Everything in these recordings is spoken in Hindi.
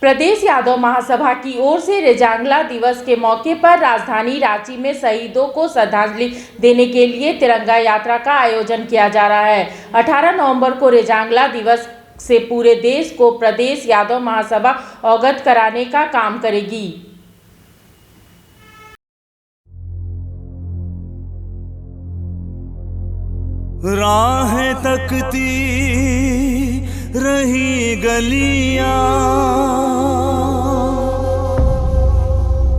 प्रदेश यादव महासभा की ओर से रेजांगला दिवस के मौके पर राजधानी रांची में शहीदों को श्रद्धांजलि देने के लिए तिरंगा यात्रा का आयोजन किया जा रहा है। 18 नवंबर को रेजांगला दिवस से पूरे देश को प्रदेश यादव महासभा अवगत कराने का काम करेगी। राहें तकती रही गलियां,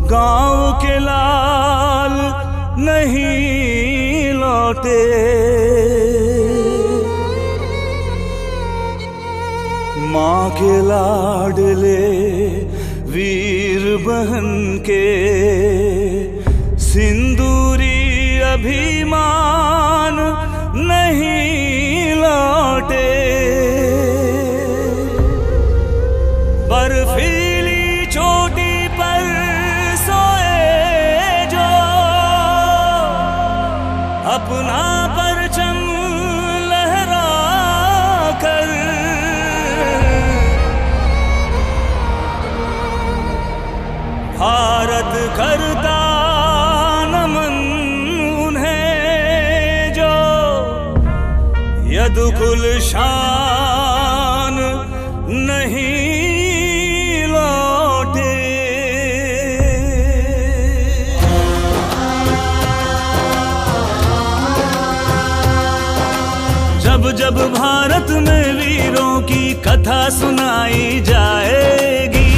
गांव के लाल नहीं लौटे, माँ के लाडले वीर बहन के सिंदूरी अभिमान नहीं लौटे। बर्फीली चोटी पर सोए जो अपना परचम लहरा कर, भारत करता नमन उन्हें जो यदुकुल शान नहीं लौटे। जब जब भारत में वीरों की कथा सुनाई जाएगी,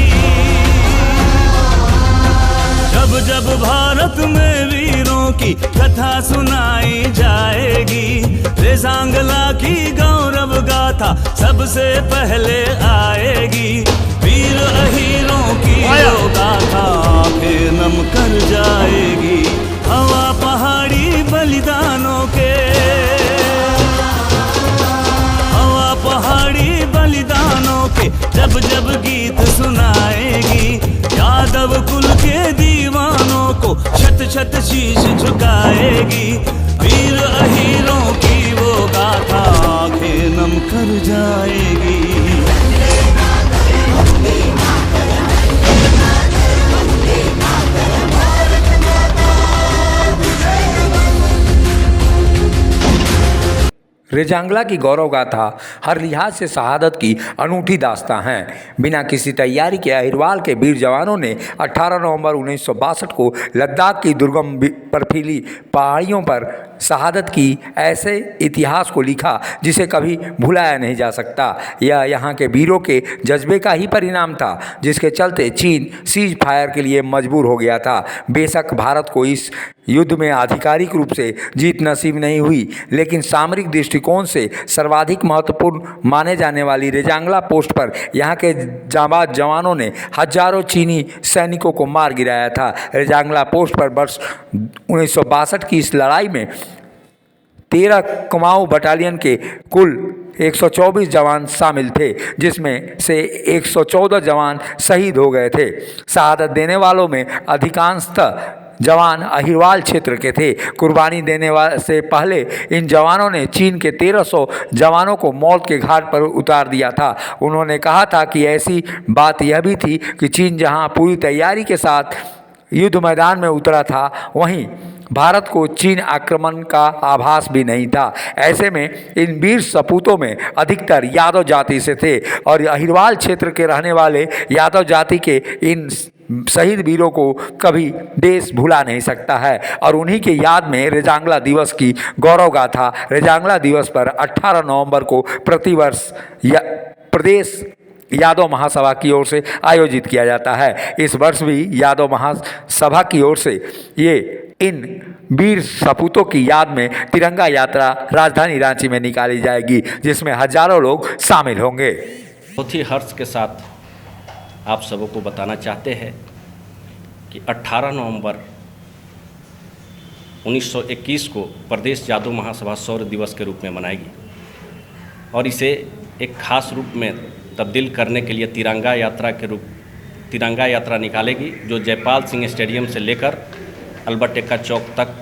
जब जब भारत में वीरों की कथा सुनाई जाएगी, रेजांगला की गौरव गाथा सबसे पहले आएगी। वीर अहीरों की वो गाथा आंखें नम कर जाएगी। हवा पहाड़ी बलिदानों के, हवा पहाड़ी बलिदानों के जब जब गीत सुनाएगी, यादव कुल के दीवानों को छत छत शीश झुकाएगी। वीर अहीरों की वो गाथा आंखें नम कर जाएगी। रेजांगला की गौरव गाथा हर लिहाज से शहादत की अनूठी दास्तां है। बिना किसी तैयारी के अहिरवाल के वीर जवानों ने 18 नवंबर 1962 को लद्दाख की दुर्गम बर्फीली पहाड़ियों पर शहादत की ऐसे इतिहास को लिखा जिसे कभी भुलाया नहीं जा सकता। यह यहाँ के वीरों के जज्बे का ही परिणाम था, जिसके चलते चीन सीज फायर के लिए मजबूर हो गया था। बेशक भारत को इस युद्ध में आधिकारिक रूप से जीत नसीब नहीं हुई, लेकिन सामरिक दृष्टिकोण से सर्वाधिक महत्वपूर्ण माने जाने वाली रेजांगला पोस्ट पर यहाँ के जांबाज जवानों ने हजारों चीनी सैनिकों को मार गिराया था। रेजांगला पोस्ट पर वर्ष 1962 की इस लड़ाई में 13 कुमाऊं बटालियन के कुल 124 जवान शामिल थे, जिसमें से 114 जवान शहीद हो गए थे। शहादत देने वालों में अधिकांशतः जवान अहिरवाल क्षेत्र के थे। कुर्बानी देने से पहले इन जवानों ने चीन के 1300 जवानों को मौत के घाट पर उतार दिया था। उन्होंने कहा था कि ऐसी बात यह भी थी कि चीन जहां पूरी तैयारी के साथ युद्ध मैदान में उतरा था, वहीं भारत को चीन आक्रमण का आभास भी नहीं था। ऐसे में इन वीर सपूतों में अधिकतर यादव जाति से थे और अहिरवाल क्षेत्र के रहने वाले यादव जाति के इन शहीद वीरों को कभी देश भुला नहीं सकता है। और उन्हीं के याद में रेजांगला दिवस की गौरव गाथा रेजांगला दिवस पर 18 नवंबर को प्रतिवर्ष प्रदेश यादव महासभा की ओर से आयोजित किया जाता है। इस वर्ष भी यादव महासभा की ओर से ये इन वीर सपूतों की याद में तिरंगा यात्रा राजधानी रांची में निकाली जाएगी, जिसमें हजारों लोग शामिल होंगे। बहुत ही हर्ष के साथ आप सबों को बताना चाहते हैं कि 18 नवंबर 1921 को प्रदेश यादव महासभा शौर्य दिवस के रूप में मनाएगी और इसे एक खास रूप में तब्दील करने के लिए तिरंगा यात्रा निकालेगी, जो जयपाल सिंह स्टेडियम से लेकर अल्बर्ट एक्का चौक तक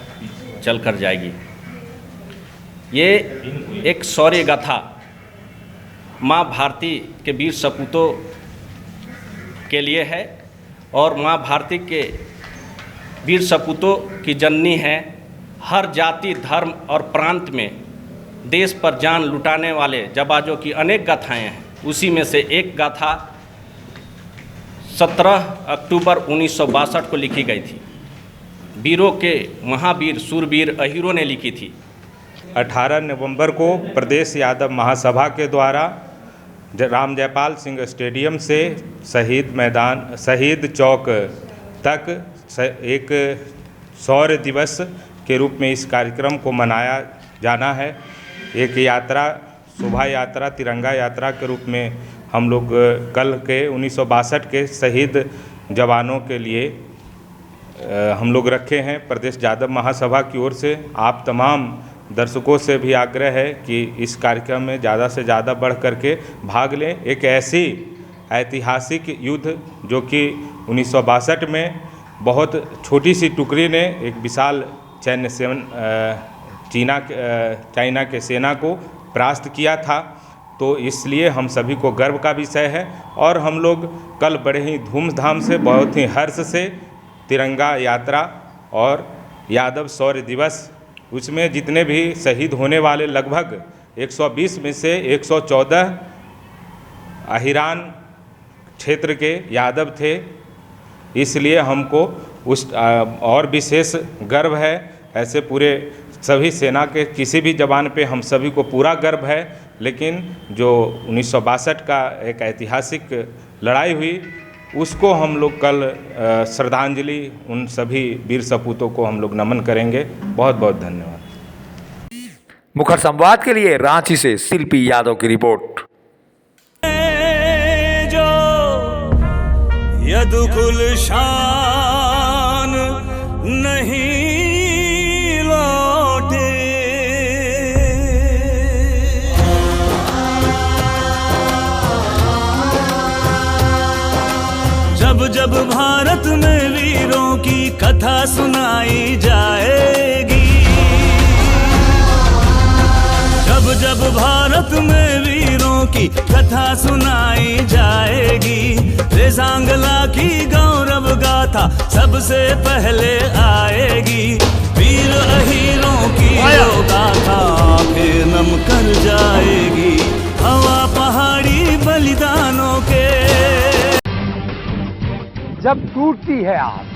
चल कर जाएगी। ये एक शौर्य गाथा माँ भारती के वीर सपूतों के लिए है और माँ भारती के वीर सपूतों की जननी है। हर जाति, धर्म और प्रांत में देश पर जान लुटाने वाले जाबाजों की अनेक गाथाएं हैं। उसी में से एक गाथा 17 अक्टूबर 1962 को लिखी गई थी। वीरों के महावीर सूरवीर अहीरों ने लिखी थी। 18 नवंबर को प्रदेश यादव महासभा के द्वारा राम जयपाल सिंह स्टेडियम से शहीद चौक तक एक शौर्य दिवस के रूप में इस कार्यक्रम को मनाया जाना है। एक यात्रा, शोभा यात्रा, तिरंगा यात्रा के रूप में हम लोग कल के 1962 के शहीद जवानों के लिए हम लोग रखे हैं। प्रदेश यादव महासभा की ओर से आप तमाम दर्शकों से भी आग्रह है कि इस कार्यक्रम में ज़्यादा से ज़्यादा बढ़ करके भाग लें। एक ऐसी ऐतिहासिक युद्ध जो कि 1962 में बहुत छोटी सी टुकड़ी ने एक विशाल चाइना के सेना को परास्त किया था, तो इसलिए हम सभी को गर्व का विषय है। और हम लोग कल बड़े ही धूमधाम से, बहुत ही हर्ष से तिरंगा यात्रा और यादव शौर्य दिवस, उसमें जितने भी शहीद होने वाले लगभग 120 में से 114 अहिरान क्षेत्र के यादव थे, इसलिए हमको उस और विशेष गर्व है। ऐसे पूरे सभी सेना के किसी भी जवान पे हम सभी को पूरा गर्व है। लेकिन जो 1962 का एक ऐतिहासिक लड़ाई हुई, उसको हम लोग कल श्रद्धांजलि उन सभी वीर सपूतों को हम लोग नमन करेंगे। बहुत बहुत धन्यवाद। मुखर संवाद के लिए रांची से शिल्पी यादव की रिपोर्ट। जो यदुकुल शान नहीं लौटे, जब जब भारत में वीरों की कथा सुनाई जाएगी, जब जब भारत में वीरों की कथा सुनाई जाएगी, रेजांगला की गौरव गाथा सबसे पहले आएगी। वीर अहीरों की वो गाथा फिर नम कर जाएगी, हवा पहाड़ी बलिदानों के। जब टूटती है आस,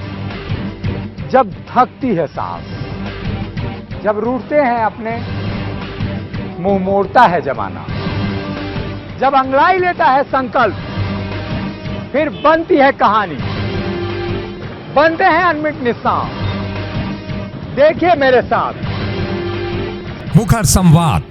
जब थकती है सांस, जब रूठते हैं अपने, मुंह मोड़ता है जमाना, जब अंगड़ाई लेता है संकल्प, फिर बनती है कहानी, बनते हैं अनमिट निशान। देखिए मेरे साथ मुखर संवाद